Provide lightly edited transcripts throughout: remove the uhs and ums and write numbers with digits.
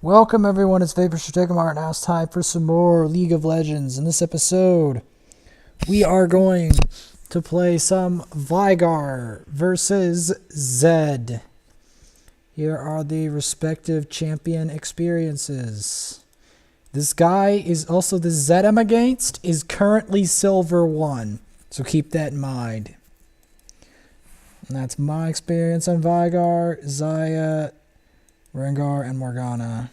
Welcome everyone, it's Veigar for taking Martin. Now it's time for some more League of Legends. In this episode, we are going to play some Veigar versus Zed. Here are the respective champion experiences. This guy is also the Zed I'm against is currently Silver 1. So keep that in mind. And that's my experience on Veigar, Xayah, Veigar, and Morgana.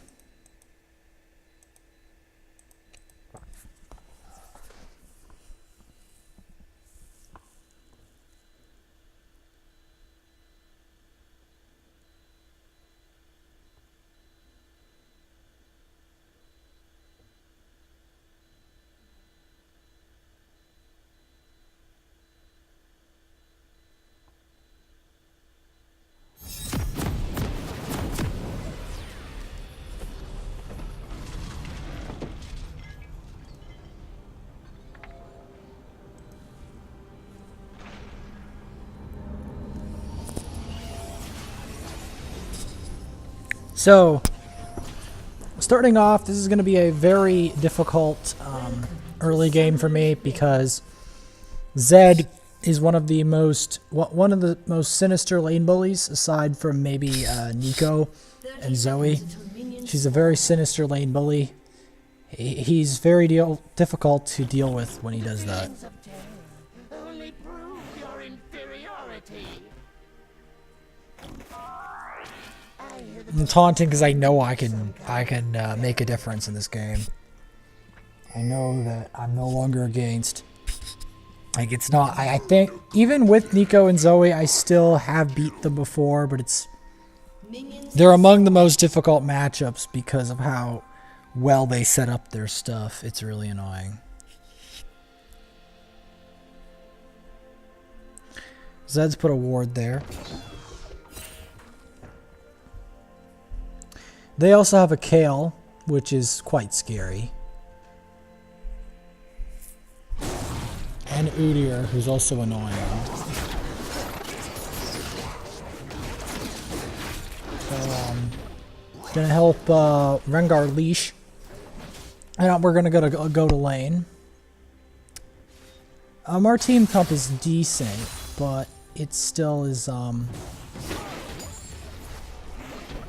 So, starting off, this is going to be a very difficult early game for me because Zed is one of the most sinister lane bullies, aside from maybe Nico and Zoe. She's a very sinister lane bully. He's very difficult to deal with when he does that. I'm taunting because I know I can make a difference in this game. I know that I'm no longer against. Like, it's not. I think even with Nico and Zoe, I still have beat them before, but they're among the most difficult matchups because of how well they set up their stuff. It's really annoying. Zed's put a ward there. They also have a Kale, which is quite scary. And Udyr, who's also annoying. So, gonna help Veigar leash. And we're gonna go to lane. Our team comp is decent, but it still is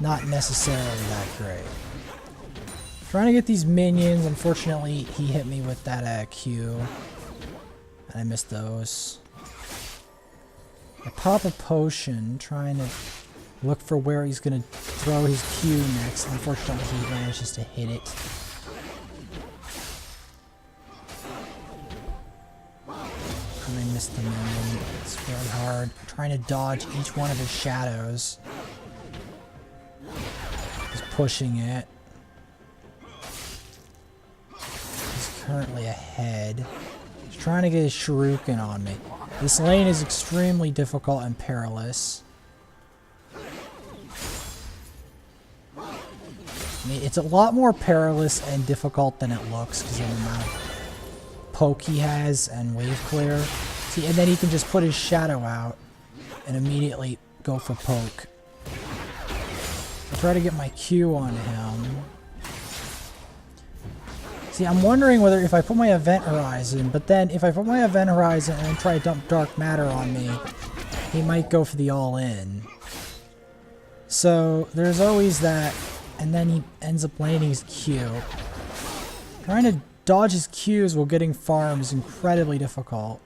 not necessarily that great. Trying to get these minions. Unfortunately, he hit me with that Q. And I missed those. I pop a potion, trying to look for where he's going to throw his Q next. Unfortunately, he manages to hit it. And I missed the minion. It's very hard. Trying to dodge each one of his shadows. Pushing it. He's currently ahead. He's trying to get his shuriken on me. This lane is extremely difficult and perilous. I mean, it's a lot more perilous and difficult than it looks because of the amount of poke he has and wave clear. See, and then he can just put his shadow out and immediately go for poke. Try to get my Q on him. See, I'm wondering whether if I put my event horizon, but then if I put my event horizon and then try to dump dark matter on me, he might go for the all-in. So there's always that, and then he ends up landing his Q. Trying to dodge his Qs while getting farm is incredibly difficult.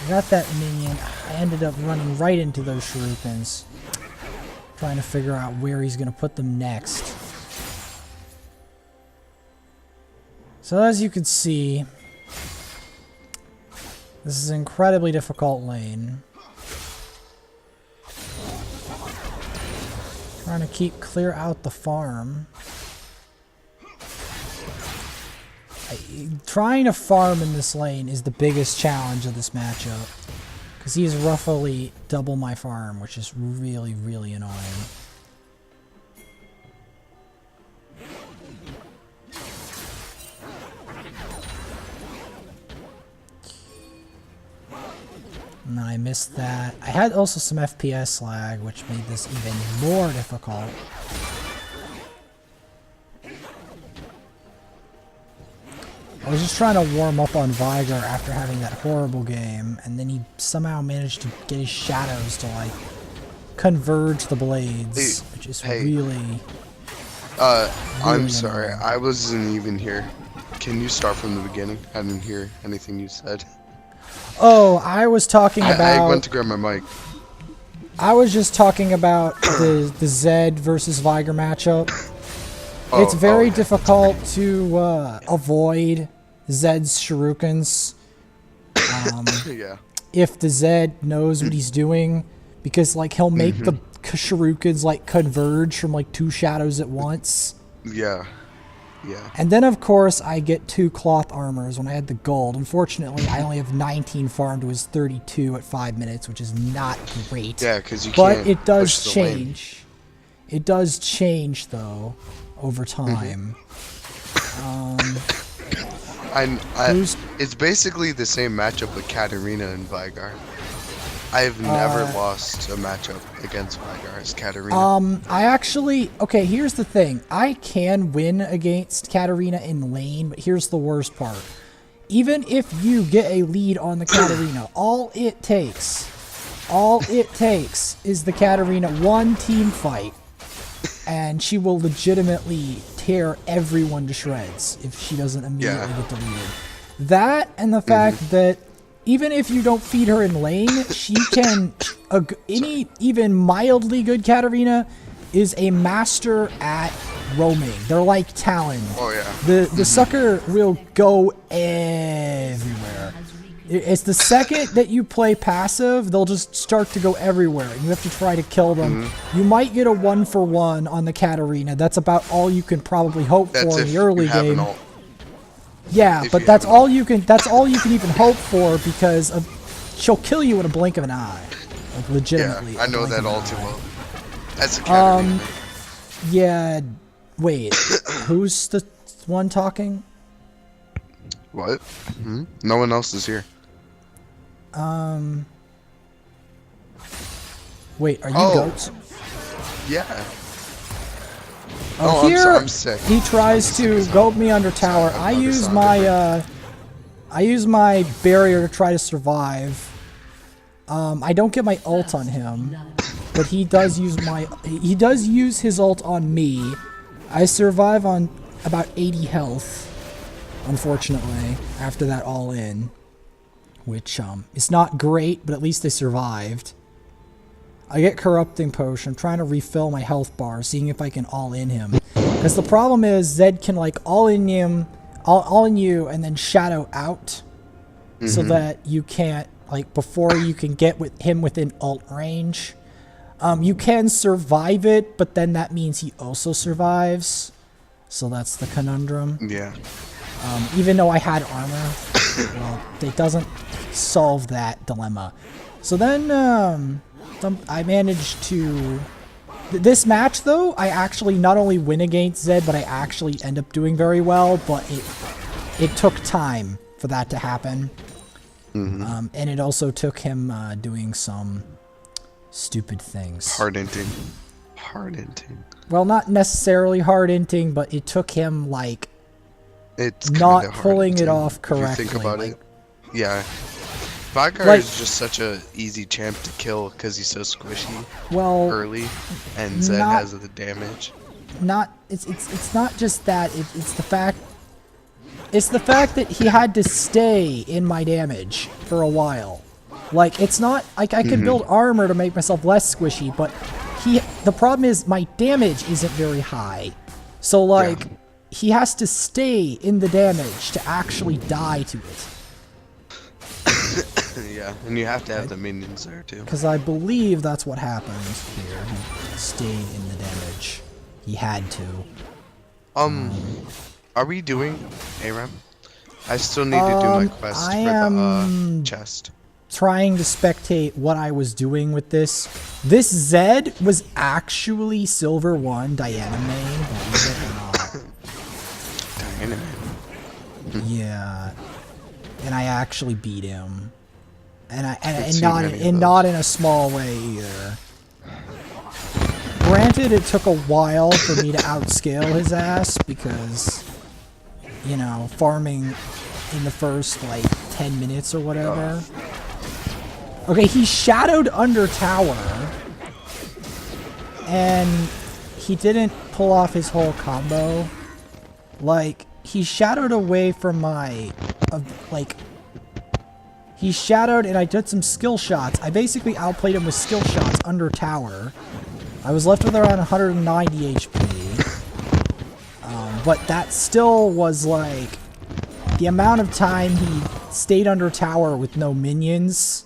I got that minion. I ended up running right into those shurikens. Trying to figure out where he's going to put them next. So as you can see, this is an incredibly difficult lane. Trying to clear out the farm. Trying to farm in this lane is the biggest challenge of this matchup. Because he is roughly double my farm, which is really, really annoying. And then I missed that. I had also some FPS lag, which made this even more difficult. I was just trying to warm up on Veigar after having that horrible game, and then he somehow managed to get his shadows to, like, converge the blades, which is really... I'm sorry, I wasn't even here. Can you start from the beginning? I didn't hear anything you said. Oh, I was talking about... I went to grab my mic. I was just talking about the Zed versus Veigar matchup. It's very difficult to avoid Zed's shurikens yeah. if the Zed knows what he's doing, because like he'll make the shurikens like converge from like two shadows at once. Yeah. Yeah. And then of course I get 2 cloth armors when I had the gold. Unfortunately, I only have 19 farmed to his 32 at 5 minutes, which is not great. Yeah, because you can't. But it does push the lane. change. It does change though over time. It's basically the same matchup with Katarina and Veigar. I've never lost a matchup against Veigar as Katarina. I actually... Okay, here's the thing. I can win against Katarina in lane, but here's the worst part. Even if you get a lead on the Katarina, all it takes is the Katarina one team fight, and she will legitimately tear everyone to shreds if she doesn't immediately get deleted. That and the fact that even if you don't feed her in lane, she can... any even mildly good Katarina is a master at roaming. They're like Talon. Oh, yeah. The sucker will go everywhere. It's the second that you play passive, they'll just start to go everywhere, and you have to try to kill them. You might get a 1-for-1 on the Katarina. That's about all you can probably hope for in the early game. Yeah, but that's all you can. That's all you can even hope for, because she'll kill you in a blink of an eye, like legitimately. Yeah, I know that all too well. That's a Katarina. Yeah. Wait, who's the one talking? What? No one else is here. Wait, are you goats? Yeah. Oh, here I'm sick. He tries to goat me under tower. I use my barrier to try to survive. I don't get my ult on him, but he does use his ult on me. I survive on about 80 health, unfortunately, after that all in, which is not great, but at least I survived. I get corrupting potion. I'm trying to refill my health bar, seeing if I can all in him. Because the problem is Zed can like all in you, and then shadow out, so that you can't, like, before you can get with him within ult range. You can survive it, but then that means he also survives. So that's the conundrum. Yeah. Even though I had armor, well, it doesn't solve that dilemma. So then I managed to... This match, though, I actually not only win against Zed, but I actually end up doing very well, but it took time for that to happen. And it also took him doing some stupid things. Hard-inting. Hard-inting. Well, not necessarily hard-inting, but it took him, like, it's not pulling it off correctly. If you think about it. Yeah. Veigar is just such a easy champ to kill because he's so squishy early, and Zed has the damage. It's not just that. It's the fact. It's the fact that he had to stay in my damage for a while. Like, it's not like I can build armor to make myself less squishy, but the problem is my damage isn't very high. So like he has to stay in the damage to actually die to it. Yeah, and you have to have the minions there too. Because I believe that's what happened here. He stayed in the damage. He had to. Are we doing ARAM? I still need to do my quest for the chest. Trying to spectate what I was doing with this. This Zed was actually Silver 1 Diana main, believe it or not. Diana main. Yeah. And I actually beat him. and not in a small way either. Granted, it took a while for me to outscale his ass because, you know, farming in the first like 10 minutes or whatever. Okay, he shadowed under tower, and he didn't pull off his whole combo. Like, he shadowed away from my, he shadowed and I did some skill shots. I basically outplayed him with skill shots under tower. I was left with around 190 HP. But that still was like, the amount of time he stayed under tower with no minions,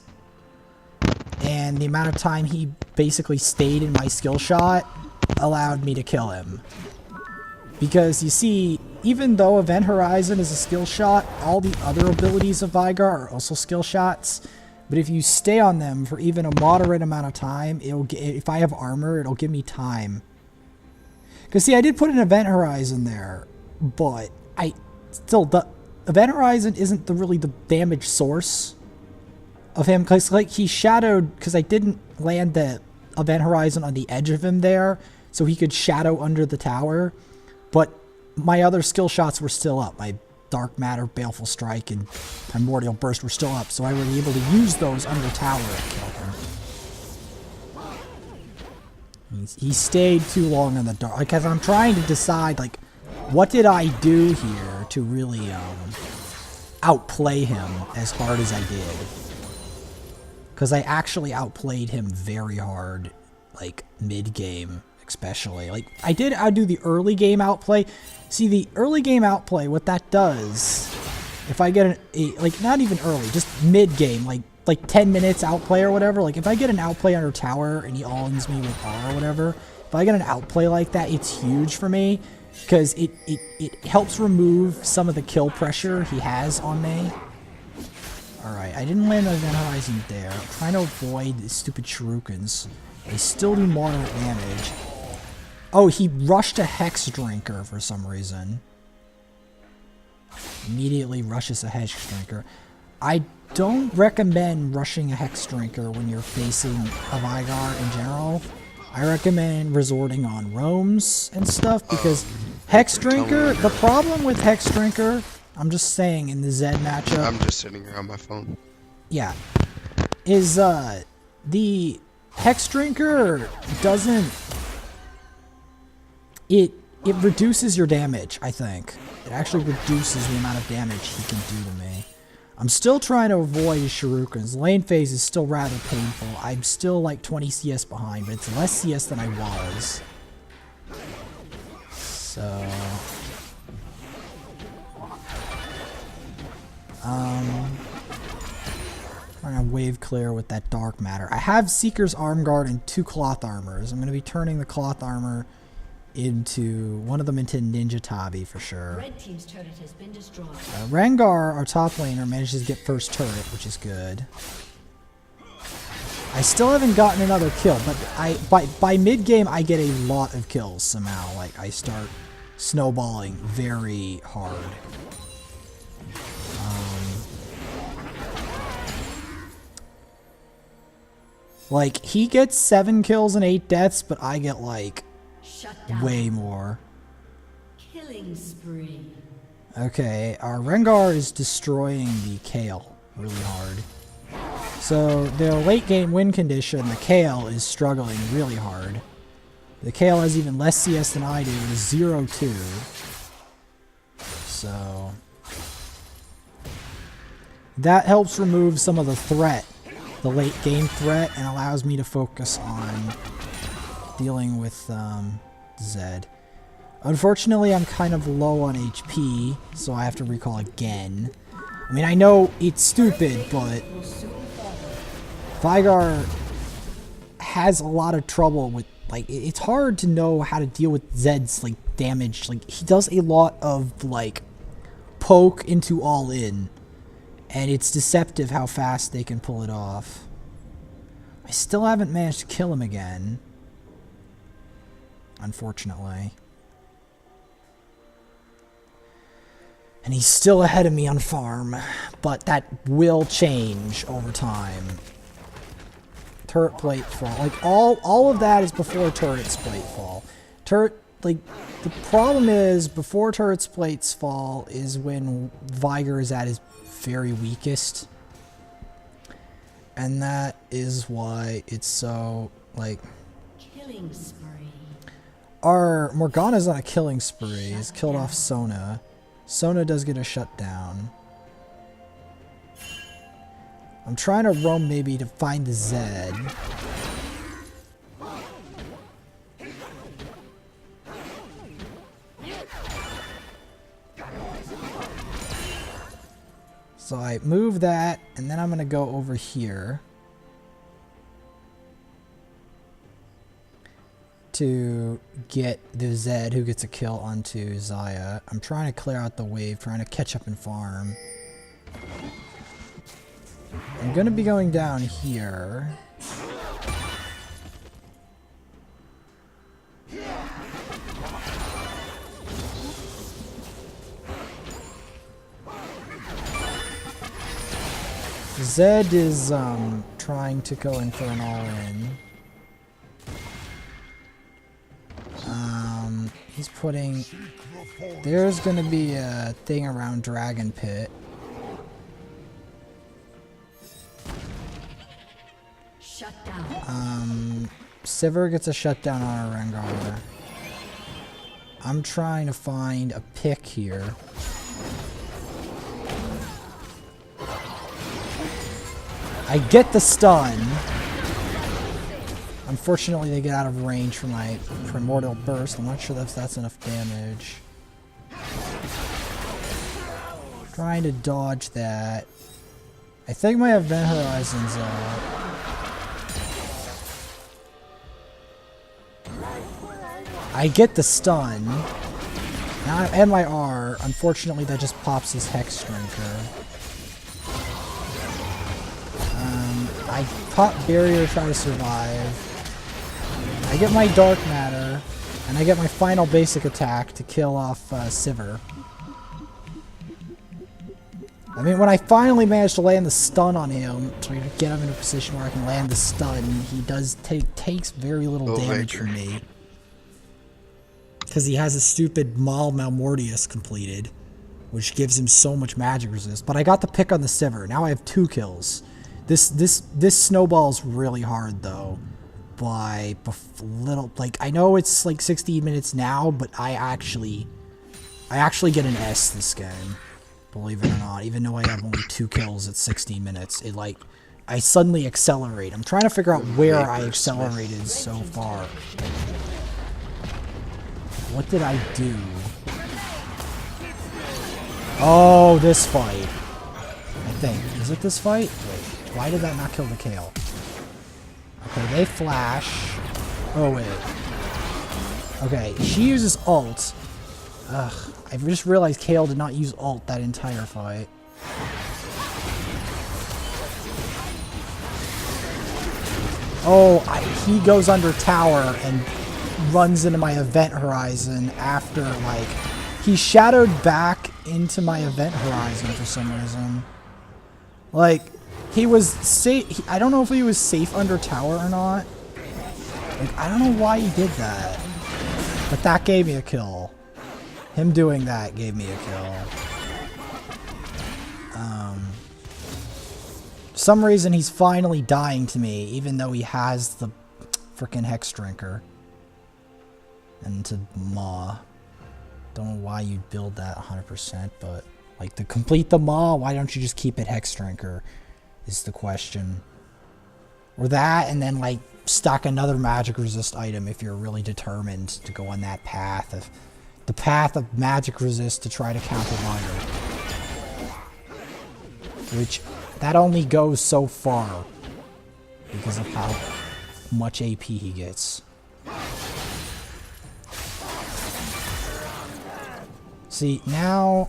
and the amount of time he basically stayed in my skill shot allowed me to kill him. Because you see, even though Event Horizon is a skill shot, all the other abilities of Veigar are also skill shots. But if you stay on them for even a moderate amount of time, if I have armor, it'll give me time. Because see, I did put an Event Horizon there, but Event Horizon isn't really the damage source of him, because like he shadowed, because I didn't land the Event Horizon on the edge of him there, so he could shadow under the tower. But my other skill shots were still up. My Dark Matter, Baleful Strike, and Primordial Burst were still up, so I was able to use those under tower and kill him. He stayed too long in the dark, because I'm trying to decide, like, what did I do here to really outplay him as hard as I did? Because I actually outplayed him very hard, like, mid-game especially. Like, I'd do the early game outplay. See, the early game outplay, what that does, if I get like, not even early, just mid-game, like 10 minutes outplay or whatever, like, if I get an outplay under tower and he all-ins me with R or whatever, if I get an outplay like that, it's huge for me, because it helps remove some of the kill pressure he has on me. Alright, I didn't land the Event Horizon there. I'm trying to avoid the stupid Shurikens. They still do moderate damage. Oh, he rushed a Hex Drinker for some reason. Immediately rushes a Hex Drinker. I don't recommend rushing a Hex Drinker when you're facing a Veigar in general. I recommend resorting on roams and stuff, because Hex Drinker, the problem with Hex Drinker, I'm just saying in the Zed matchup. I'm just sitting here on my phone. Yeah. Is, the Hex Drinker doesn't, it reduces your damage, I think. It actually reduces the amount of damage he can do to me. I'm still trying to avoid his Shurikens. Lane phase is still rather painful. I'm still like 20 CS behind, but it's less CS than I was. So... trying to wave clear with that Dark Matter. I have Seeker's Arm Guard and 2 Cloth Armors. I'm going to be turning the Cloth Armor into one of them into Ninja Tabi for sure. Red team's turret has been destroyed. Rengar, our top laner, manages to get first turret, which is good. I still haven't gotten another kill, but by mid game I get a lot of kills somehow. Like, I start snowballing very hard. Like, he gets 7 kills and 8 deaths, but I get like way more. Killing spree. Okay, our Rengar is destroying the Kale really hard. So, the late game win condition, the Kale is struggling really hard. The Kale has even less CS than I do, it is 0-2. So, that helps remove some of the threat, the late game threat, and allows me to focus on dealing with Zed. Unfortunately, I'm kind of low on HP, so I have to recall again. I mean, I know it's stupid, but Veigar has a lot of trouble with, like, it's hard to know how to deal with Zed's, like, damage. Like, he does a lot of, like, poke into all in, and it's deceptive how fast they can pull it off. I still haven't managed to kill him again, unfortunately. And he's still ahead of me on farm, but that will change over time. Turret plate fall. Like, all of that is before turrets plate fall. Like, the problem is, before turrets plates fall is when Veigar is at his very weakest. And that is why it's so, like... Killing spree. Our Morgana's on a killing spree. He's killed off Sona. Sona does get a shutdown. I'm trying to roam maybe to find the Zed. So I move that, and then I'm going to go over here to get the Zed who gets a kill onto Xayah. I'm trying to clear out the wave, trying to catch up and farm. I'm going to be going down here. Zed is trying to go in for an all-in. He's putting... There's going to be a thing around Dragon Pit. Shut down. Sivir gets a shutdown on a Rengar. I'm trying to find a pick here. I get the stun. Unfortunately, they get out of range for my Primordial Burst. I'm not sure if that's enough damage. Trying to dodge that. I think my Event Horizon's up. I get the stun. And my R. Unfortunately, that just pops his Hex Drinker. I pop Barrier, try to survive. I get my Dark Matter, and I get my final basic attack to kill off Sivir. I mean, when I finally manage to land the stun on him, to get him in a position where I can land the stun, he does takes very little damage from me. Because he has a stupid Maul Malmortius completed, which gives him so much magic resist. But I got the pick on the Sivir. Now I have 2 kills. This snowball's really hard though. By little, like, I know it's like 16 minutes now, but I actually get an S this game, believe it or not. Even though I have only 2 kills at 16 minutes, it like I suddenly accelerate. I'm trying to figure out where I accelerated so far. What did I do? Oh, this fight. I think. Is it this fight? Wait, why did that not kill the Kale? Okay, they flash. Oh, wait. Okay, she uses ult. Ugh, I just realized Kale did not use ult that entire fight. Oh, he goes under tower and runs into my Event Horizon after, like... He shadowed back into my Event Horizon for some reason. Like... He was safe. I don't know if he was safe under tower or not. Like, I don't know why he did that. But that gave me a kill. Him doing that gave me a kill. For some reason he's finally dying to me, even though he has the frickin' Hex Drinker. And to Maw. Don't know why you'd build that 100%, but like to complete the Maw, why don't you just keep it Hex Drinker? Is the question. Or that, and then like stock another magic resist item if you're really determined to go on that path of the path of magic resist to try to counter Veigar. Which that only goes so far because of how much AP he gets. See, now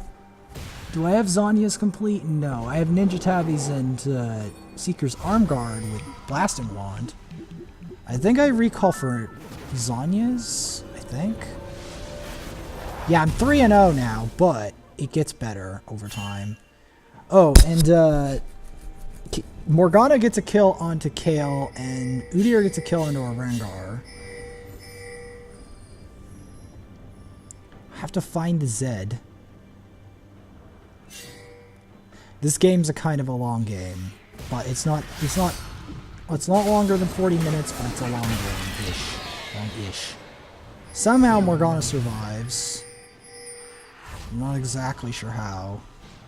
do I have Zhonya's complete? No. I have Ninja Tabbies and Seeker's Arm Guard with Blasting Wand. I think I recall for Zhonya's, I think. Yeah, I'm 3-0 now, but it gets better over time. Oh, and Morgana gets a kill onto Kale, and Udyr gets a kill into a Rengar. I have to find the Zed. This game's a kind of a long game, but it's not longer than 40 minutes, but it's a long game-ish. Long-ish. Somehow Morgana survives. I'm not exactly sure how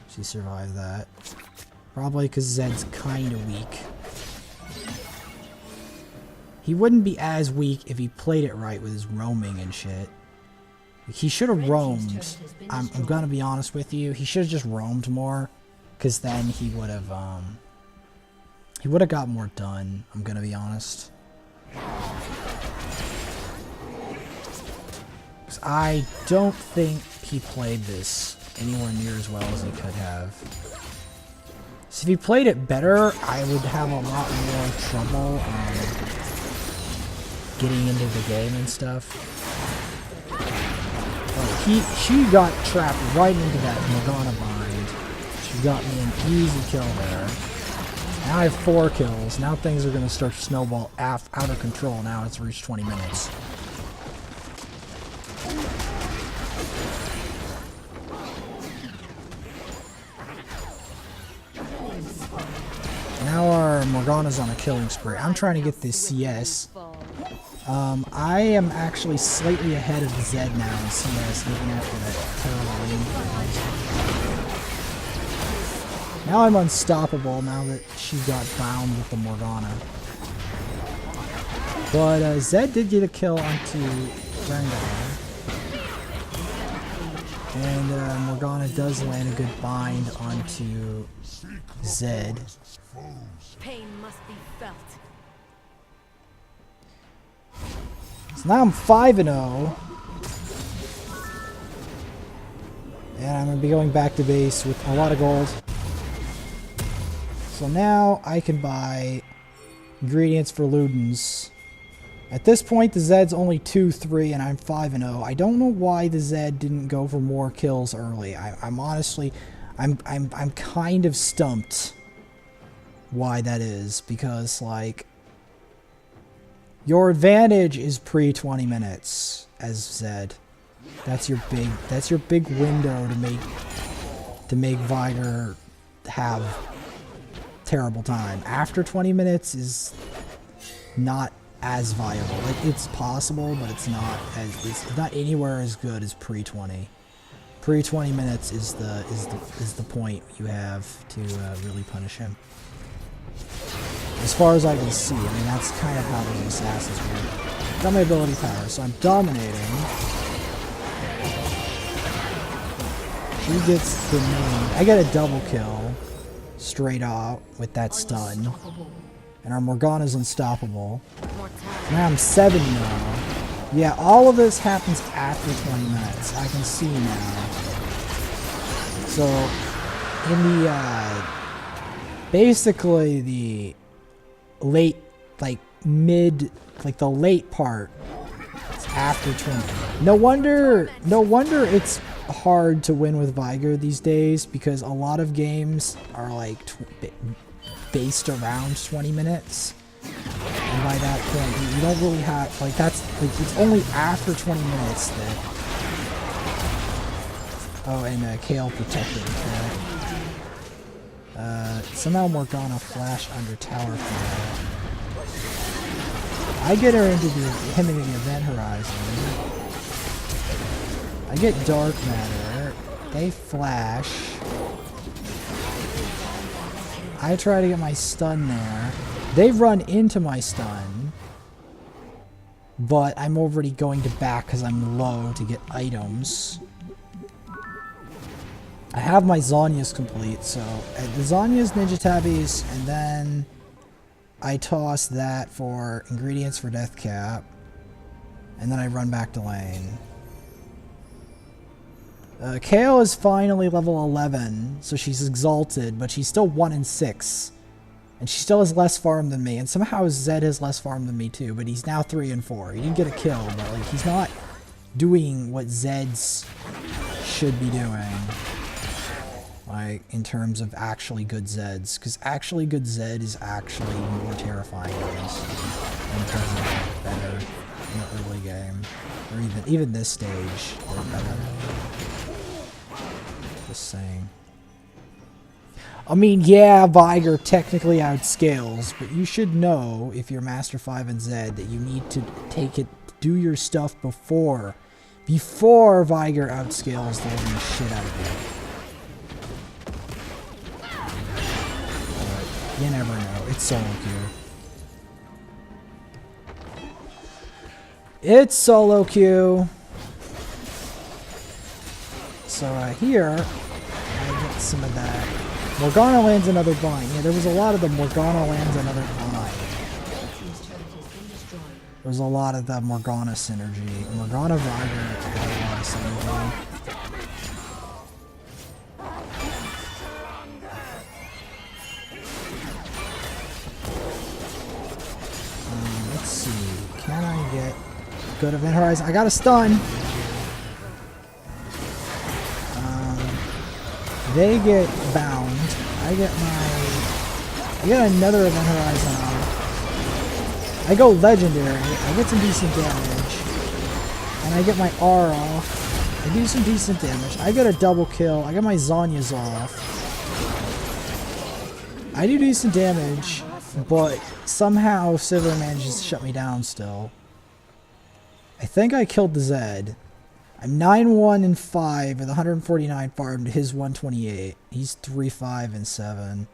she survived that. Probably because Zed's kind of weak. He wouldn't be as weak if he played it right with his roaming and shit. He should have roamed. I'm gonna be honest with you. He should have just roamed more, because then he would have got more done. I'm gonna be honest. I don't think he played this anywhere near as well as he could have. So if he played it better, I would have a lot more trouble getting into the game and stuff. Oh, she got trapped right into that Morgana bind. She got me an easy kill there. Now I have 4 kills. Now things are going to start to snowball out of control. Now it's reached 20 minutes. Now our Morgana's on a killing spree. I'm trying to get this CS. I am actually slightly ahead of Zed now in CS, even after that terrible lane. Now I'm unstoppable now that she got bound with the Morgana. But Zed did get a kill onto Veigar. And Morgana does land a good bind onto Zed. Pain must be felt. So now I'm 5-0. And I'm going to be going back to base with a lot of gold. So now I can buy ingredients for Ludens. At this point, the Zed's only 2-3 and I'm 5-0. I don't know why the Zed didn't go for more kills early. I'm honestly, I'm kind of stumped why that is, because like your advantage is pre-20 minutes as Zed. That's your big window to make Veigar have terrible time. After 20 minutes is not as viable. It's possible, but it's not anywhere as good as pre-20. Pre-20 minutes is the point you have to really punish him. As far as I can see, I mean that's kind of how those assassins work. Got my ability power, so I'm dominating. She gets the main. I get a double kill straight out with that stun. And our Morgana's unstoppable. Now I'm 7 now. Yeah, all of this happens after 20 minutes. I can see now. So, in the, basically the late, like the late part, it's after 20. No wonder it's hard to win with Veigar these days, because a lot of games are like based around 20 minutes, and by that point you don't really have it's only after 20 minutes that Kale protected. Somehow Morgana flash under tower fire. I get her into him in the event horizon. I get dark matter. They flash. I try to get my stun there. They run into my stun. But I'm already going to back because I'm low to get items. I have my Zhonya's complete, so the Zhonya's Ninja Tabbies, and then I toss that for ingredients for Death Cap. And then I run back to lane. Kale is finally level 11, so she's exalted, but she's still 1-6. And she still has less farm than me, and somehow Zed has less farm than me too, but he's now 3-4. He didn't get a kill, but like he's not doing what Zed's should be doing. Like, in terms of actually good Zeds. Because actually good Zed is actually more terrifying than this. And does it better in the early game. Or even this stage, they're better. Just saying. I mean, yeah, Veigar technically outscales, but you should know, if you're Master 5 and Zed, that you need to do your stuff before Veigar outscales the living shit out of you. But you never know. It's solo queue. It's solo queue. So here, I get some of that. Morgana lands another bind. Yeah, there was a lot of the Morgana lands another bind. There was a lot of the Morgana synergy. Morgana Veigar had a lot of synergy. Let's see. Can I get good Event Horizon? I got a stun. They get bound. I get another Event Horizon off. I go legendary. I get some decent damage. And I get my R off. I do some decent damage. I get a double kill. I get my Zhonya's off. I do decent damage, but somehow Sivir manages to shut me down still. I think I killed the Zed. I'm 9-1 and 5 with 149 farmed to his 128. He's 3-5 and 7.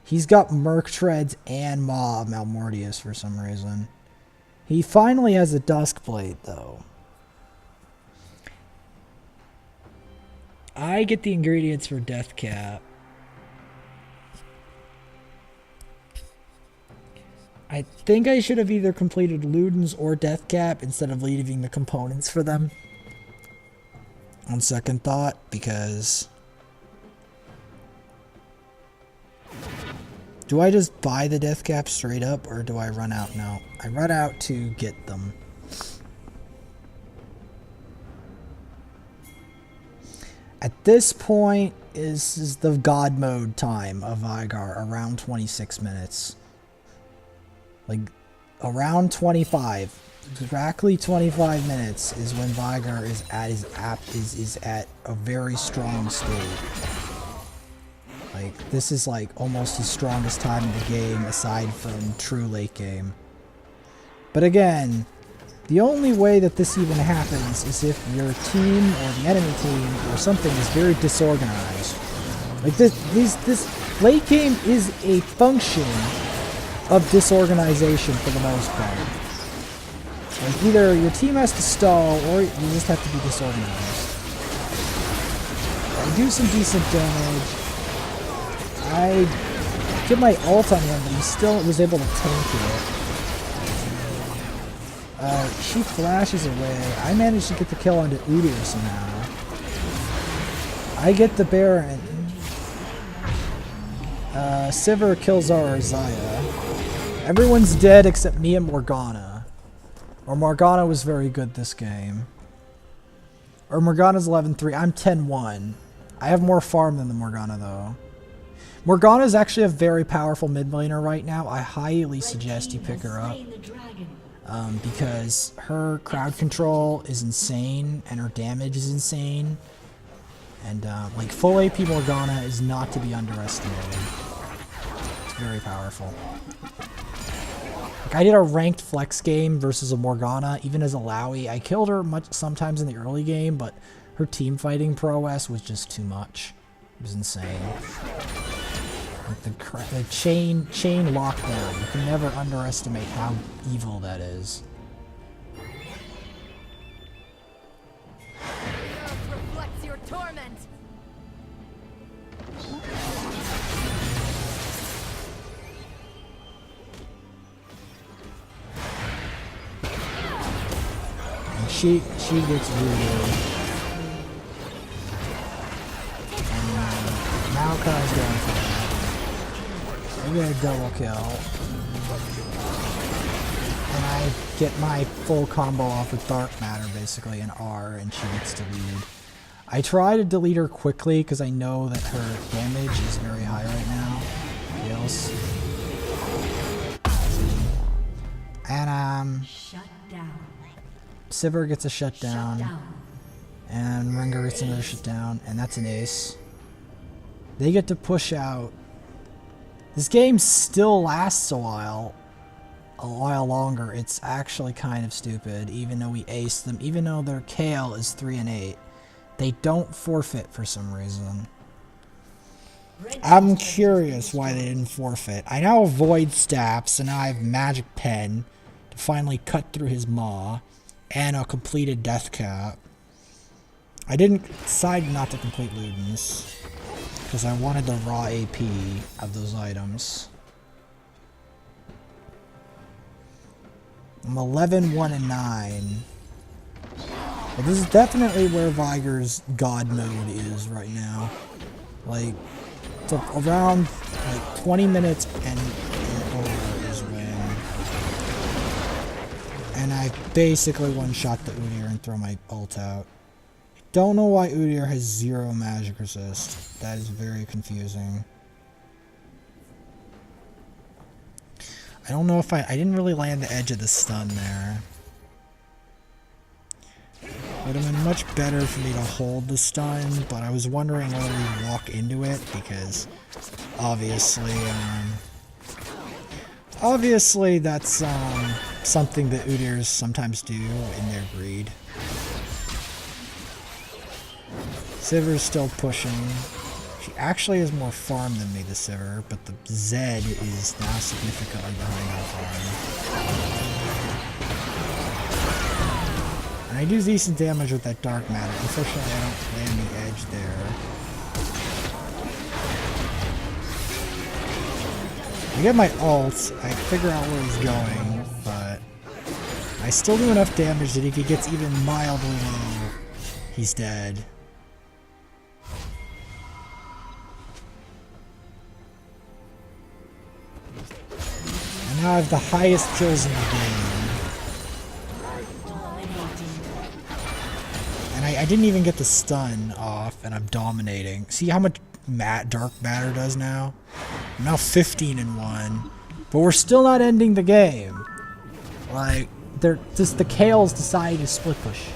He's got Merc Treads and Mob Malmortius for some reason. He finally has a Duskblade though. I get the ingredients for Deathcap. I think I should have either completed Ludens or Deathcap instead of leaving the components for them. On second thought, because do I just buy the Deathcap straight up, or do I run out? No, I run out to get them. At this point is the God mode time of Veigar, around 26 minutes. Like, around 25. Exactly 25 minutes is when Veigar is at a very strong state. Like, this is like almost his strongest time in the game aside from true late game. But again, the only way that this even happens is if your team or the enemy team or something is very disorganized. Like this late game is a function of disorganization for the most part. Like, either your team has to stall, or you just have to be disorganized. I do some decent damage. I get my ult on him, but he still was able to tank it. She flashes away. I managed to get the kill onto Udyr somehow. I get the Baron. Sivir kills our Zaya. Everyone's dead except me and Morgana. Or Morgana was very good this game. Or Morgana's 11-3. I'm 10-1. I have more farm than the Morgana, though. Morgana is actually a very powerful mid laner right now. I highly suggest you pick her up. Because her crowd control is insane, and her damage is insane. And, like, full AP Morgana is not to be underestimated. It's very powerful. I did a ranked flex game versus a Morgana, even as a Lowy. I killed her sometimes in the early game, but her team fighting prowess was just too much. It was insane. Like the chain lockdown. You can never underestimate how evil that is. Reflects your torment. She gets really. And Maokai's going for that. I get a double kill. And I get my full combo off with Dark Matter, basically, an R, and she gets to lead. I try to delete her quickly because I know that her damage is very high right now. Yes. And Shut down. Sivir gets a shutdown. Shut down. And Rengar gets another shutdown, and that's an ace. They get to push out. This game still lasts a while longer. It's actually kind of stupid, even though we aced them, even though their KL is 3 and 8. They don't forfeit for some reason. I'm curious why they didn't forfeit. I now avoid staffs, and now I have Magic Pen to finally cut through his maw, and a completed Death Cap. I didn't decide not to complete Ludens, because I wanted the raw AP of those items. I'm 11, 1, and 9. But this is definitely where Veigar's God mode is right now. Like, it's around like 20 minutes and over is when. And I basically one-shot the Udyr and throw my ult out. Don't know why Udyr has 0 magic resist. That is very confusing. I don't know if I didn't really land the edge of the stun there. Would have been much better for me to hold the stun, but I was wondering whether we'd walk into it because obviously that's something that Udyrs sometimes do in their greed. Sivir's still pushing. She actually has more farm than me, the Sivir, but the Zed is now significantly behind her farm. And I do decent damage with that Dark Matter. Unfortunately, I don't land the edge there. I get my ult, I figure out where he's going, but I still do enough damage that if he gets even mildly low, he's dead. And now I have the highest kills in the game. And I didn't even get the stun off, and I'm dominating. See how much Dark Matter does now? I'm now 15 and 1. But we're still not ending the game. Like, they're just the Kales decide to split push.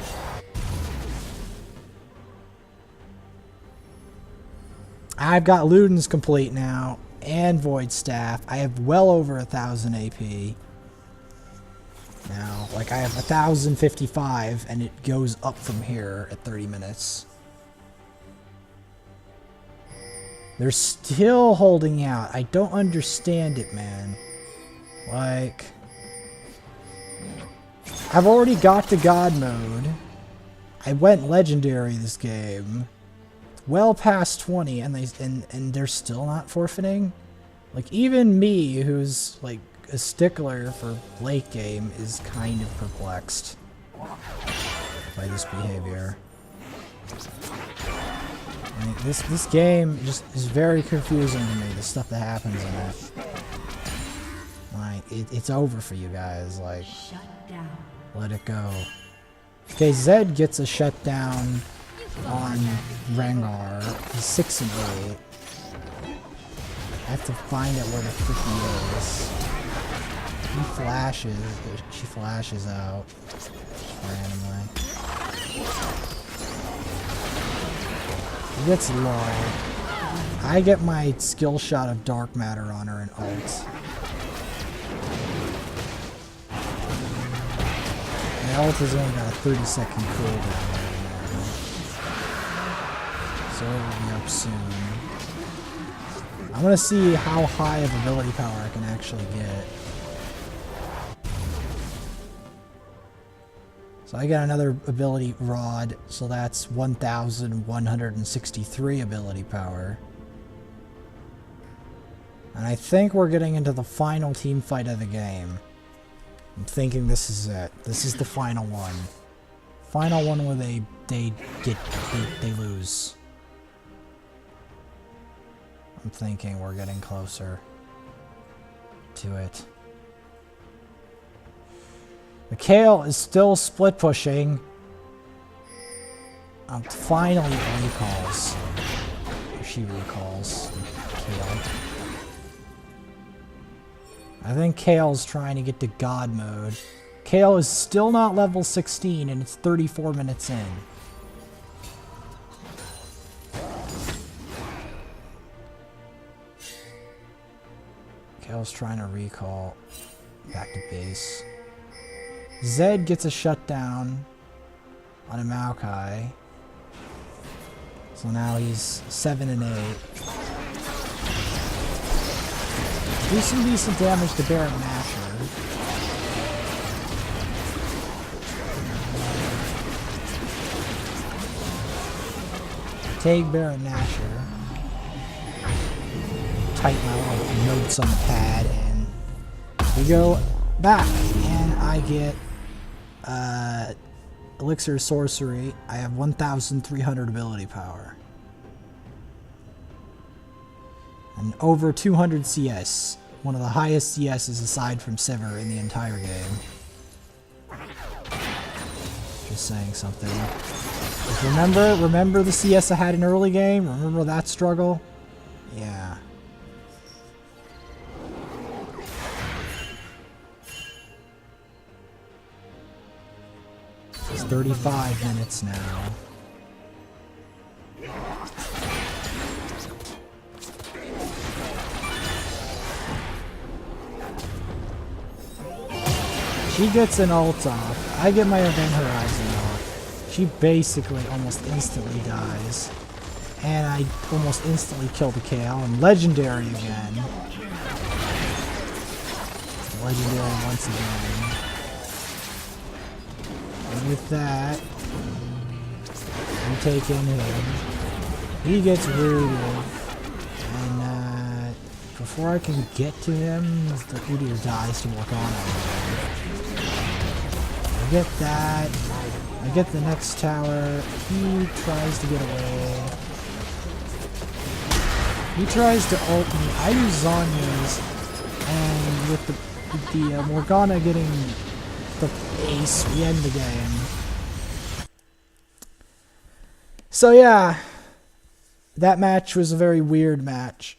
I've got Ludens complete now, and Void Staff. I have well over 1,000 AP. Now, like I have 1,055, and it goes up from here at 30 minutes. They're still holding out. I don't understand it, man. Like, I've already got to God mode. I went legendary this game. Well past 20, and they're still not forfeiting. Like, even me, who's like a stickler for late game, is kind of perplexed by this behavior. Like, this game just is very confusing to me, the stuff that happens in it. Like, it's over for you guys, like, let it go. Okay, Zed gets a shutdown on Rengar. He's 6 and 8. I have to find out where the frick he is. He flashes, she flashes out randomly. He gets low. I get my skill shot of Dark Matter on her and ult. My ult has only got a 30-second cooldown right now. So it will be up soon. I want to see how high of ability power I can actually get. So I got another ability rod, so that's 1,163 ability power. And I think we're getting into the final team fight of the game. I'm thinking this is it. This is the final one. Final one where they lose. I'm thinking we're getting closer to it. Mikhail is still split pushing. Finally it recalls. Or she recalls. Kale. I think Kale's trying to get to God mode. Kale is still not level 16 and it's 34 minutes in. Kale's trying to recall back to base. Zed gets a shutdown on a Maokai. So now he's 7 and 8. Do some decent damage to Baron Nashor. Take Baron Nashor. Type my little notes on the pad, and we go back, and I get Elixir Sorcery. I have 1,300 ability power. And over 200 CS. One of the highest CSs aside from Sivir in the entire game. Just saying something. Just remember the CS I had in early game? Remember that struggle? Yeah. It's 35 minutes now. She gets an ult off. I get my Event Horizon off. She basically almost instantly dies. And I almost instantly kill the KO. I'm Legendary again. Legendary once again. And with that, I'm taking him. He gets rooted. And before I can get to him, the Udyr dies to Morgana. I get that. I get the next tower. He tries to get away. He tries to ult me. I use Zhonya's, and with the Morgana getting the ace, we end the game. So yeah, that match was a very weird match.